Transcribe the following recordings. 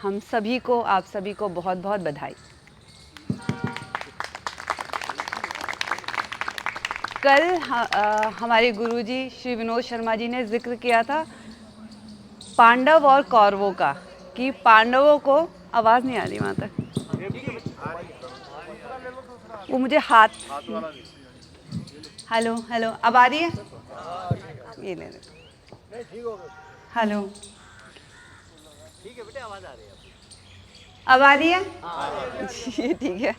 हम सभी को, आप सभी को बहुत बहुत बधाई। कल हमारे गुरुजी श्री विनोद शर्मा जी ने जिक्र किया था पांडव और कौरवों का, कि पांडवों को आवाज़ नहीं आ रही वहाँ तक, वो मुझे हाथ, हेलो हेलो, अब आ रही है? ये ले हेलो, ठीक है बेटे, आवाज़ आ रही है अब आ रही है? ये ठीक है।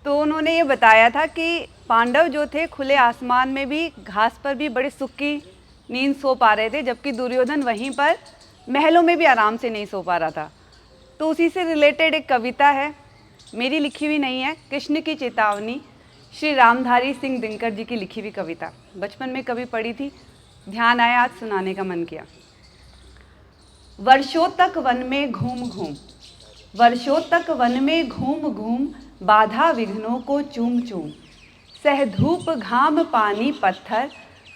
तो उन्होंने ये बताया था कि पांडव जो थे खुले आसमान में भी, घास पर भी बड़े सुख की नींद सो पा रहे थे, जबकि दुर्योधन वहीं पर महलों में भी आराम से नहीं सो पा रहा था। तो उसी से रिलेटेड एक कविता है, मेरी लिखी हुई नहीं है, कृष्ण की चेतावनी, श्री रामधारी सिंह दिनकर जी की लिखी हुई कविता। बचपन में कभी पढ़ी थी, ध्यान आया, आज सुनाने का मन किया। वर्षों तक वन में घूम घूम, वर्षों तक वन में घूम घूम, बाधा विघ्नों को चूम चूम, सह धूप घाम पानी पत्थर,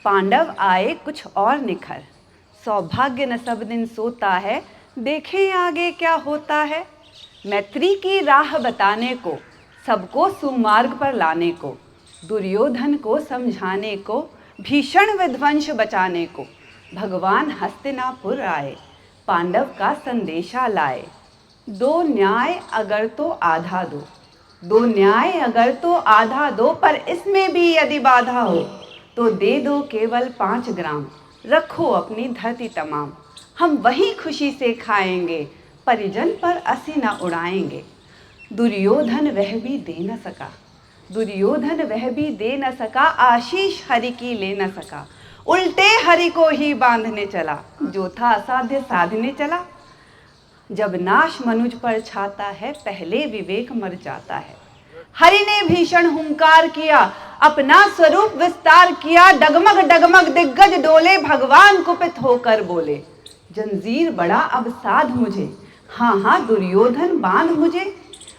पांडव आए कुछ और निखर। सौभाग्य न सब दिन सोता है, देखें आगे क्या होता है। मैत्री की राह बताने को, सबको सुमार्ग पर लाने को, दुर्योधन को समझाने को, भीषण विध्वंस बचाने को, भगवान हस्तिनापुर आए, पांडव का संदेशा लाए। दो न्याय अगर तो आधा दो, दो न्याय अगर तो आधा दो, पर इसमें भी यदि बाधा हो तो दे दो केवल 5 ग्राम, रखो अपनी धरती तमाम। हम वही खुशी से खाएंगे, परिजन पर असी न उड़ाएंगे। दुर्योधन वह भी दे न सका, दुर्योधन वह भी दे न सका, आशीष हरि की ले न सका। उल्टे हरि को ही बांधने चला, जो था असाध्य साधने चला। जब नाश मनुज पर छाता है, पहले विवेक मर जाता है। हरि ने भीषण हुंकार किया, अपना स्वरूप विस्तार किया, डगमग डगमग दिग्गज डोले, भगवान कुपित होकर बोले, जंजीर बड़ा अब साध मुझे, हाँ हाँ दुर्योधन बांध मुझे।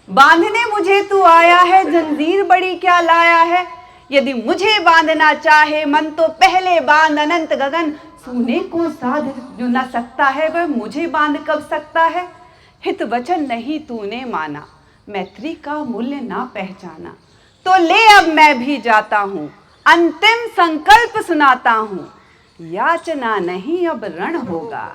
बांधने मुझे तू आया है, जंजीर बड़ी क्या लाया है। यदि मुझे बांधना चाहे मन, तो पहले बांध अनंत गगन। सूने को साध जो न सकता है, वह मुझे बांध कब सकता है। हित वचन नहीं तूने माना, मैत्री का मूल्य ना पहचाना, तो ले अब मैं भी जाता हूँ, अंतिम संकल्प सुनाता हूँ। याचना नहीं अब रण होगा,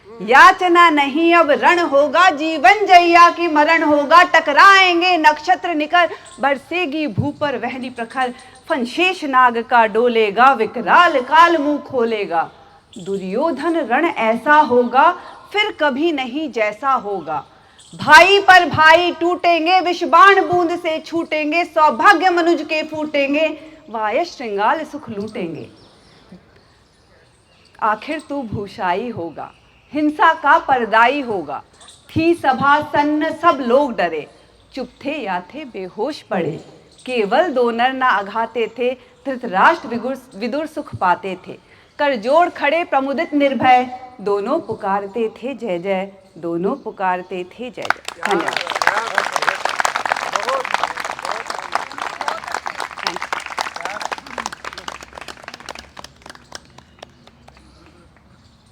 याचना नहीं अब रण होगा, जीवन जैया की मरण होगा। टकराएंगे नक्षत्र निकर, बरसेगी भू पर वहनी प्रखर, फनशेष नाग का डोलेगा, विकराल काल मुंह खोलेगा। दुर्योधन रण ऐसा होगा, फिर कभी नहीं जैसा होगा। भाई पर भाई टूटेंगे, विषबाण बूंद से छूटेंगे, सौभाग्य मनुज के फूटेंगे, वाय श्रृंगाल सुख लूटेंगे। आखिर तू भूषाई होगा, हिंसा का परदाई होगा। थी सभा सन्न सब लोग डरे, चुप थे या थे बेहोश पड़े। केवल 2 नर न अघाते थे, धृतराष्ट्र विदुर सुख पाते थे। कर जोड़ खड़े प्रमुदित निर्भय, दोनों पुकारते थे जय जय, दोनों पुकारते थे जय जय। धन्यवाद।